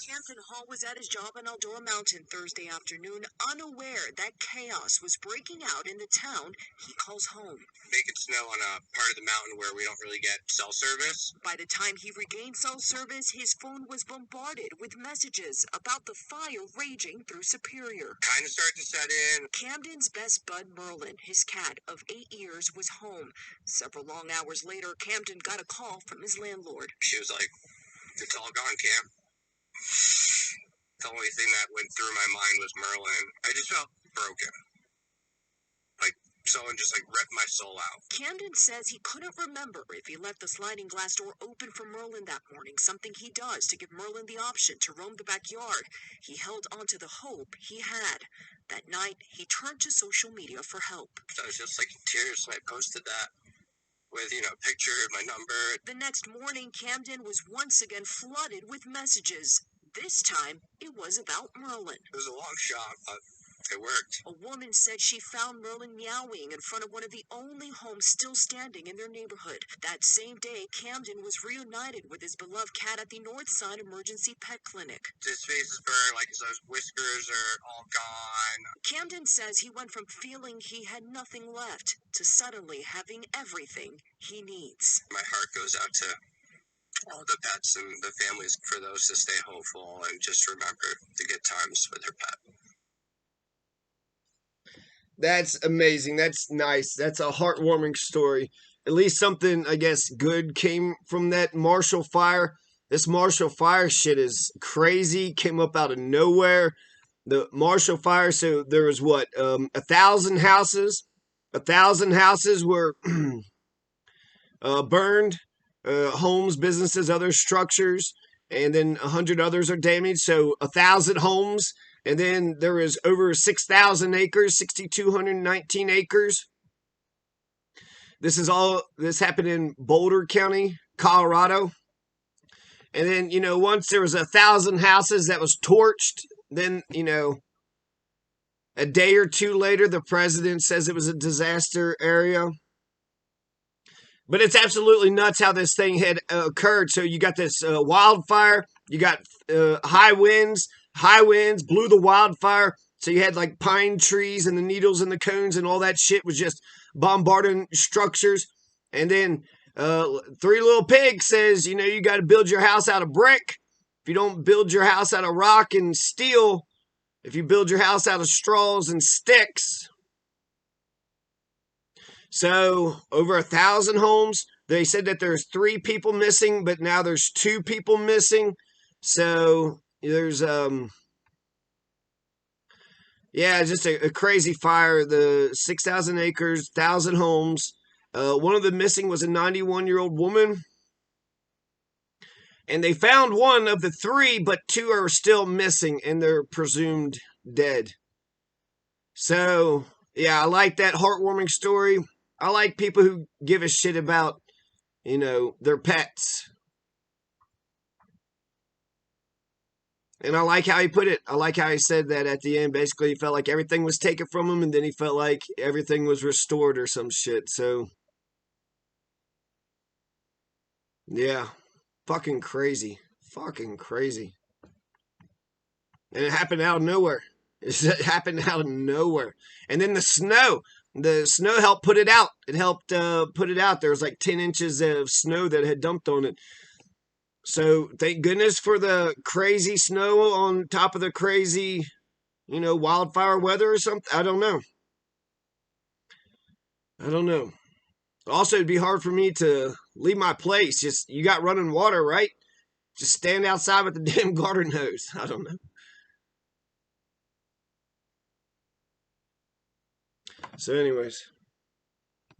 Hampton Hall was at his job on Eldora Mountain Thursday afternoon, unaware that chaos was breaking out in the town he calls home. Making snow on a part of the mountain where we don't really get cell service. By the time he regained cell service, his phone was bombarded with messages about the fire raging through Superior. Kind of started to set in. Camden's best bud Merlin, his cat of 8 years, was home. Several long hours later, Camden got a call from his landlord. She was like, "It's all gone, Cam." The only thing that went through my mind was Merlin. I just felt broken. Like someone just ripped my soul out. Camden says he couldn't remember if he left the sliding glass door open for Merlin that morning, something he does to give Merlin the option to roam the backyard. He held on to the hope he had. That night, he turned to social media for help. I was just in tears, and I posted that with, a picture, my number. The next morning, Camden was once again flooded with messages. This time, it was about Merlin. It was a long shot, but it worked. A woman said she found Merlin meowing in front of one of the only homes still standing in their neighborhood. That same day, Camden was reunited with his beloved cat at the Northside Emergency Pet Clinic. His face is burned, his whiskers are all gone. Camden says he went from feeling he had nothing left to suddenly having everything he needs. My heart goes out to all the pets and the families, for those to stay hopeful and just remember the good times with their pet. That's amazing. That's nice. That's a heartwarming story. At least something, I guess, good came from that Marshall Fire. This Marshall Fire shit is crazy. Came up out of nowhere. The Marshall Fire, so there was 1,000 houses. 1,000 houses were burned. Homes, businesses, other structures, and then 100 others are damaged. So 1,000 homes, and then there is over 6,000 acres, 6,219 acres. This happened in Boulder County, Colorado. And then, once there was 1,000 houses that was torched, then, a day or two later, the president says it was a disaster area. But it's absolutely nuts how this thing had occurred. So you got this wildfire, you got high winds blew the wildfire. So you had pine trees and the needles and the cones and all that shit was just bombarding structures. And then Three Little Pigs says, you got to build your house out of brick. If you don't build your house out of rock and steel, if you build your house out of straws and sticks. So over 1,000 homes. They said that there's 3 people missing, but now there's 2 people missing. So there's just a crazy fire. The 6,000 acres, 1,000 homes. One of the missing was a 91-year-old woman. And they found one of the 3, but 2 are still missing, and they're presumed dead. So, yeah, I like that heartwarming story. I like people who give a shit about, their pets. And I like how he put it. I like how he said that at the end. Basically, he felt like everything was taken from him, and then he felt like everything was restored or some shit. So, yeah. Fucking crazy. Fucking crazy. And it happened out of nowhere. It happened out of nowhere. And then the snow helped put it out. It helped put it out. There was 10 inches of snow that had dumped on it. So thank goodness for the crazy snow on top of the crazy, wildfire weather or something. I don't know. Also, it'd be hard for me to leave my place. Just, you got running water, right? Just stand outside with the damn garden hose. I don't know. So anyways.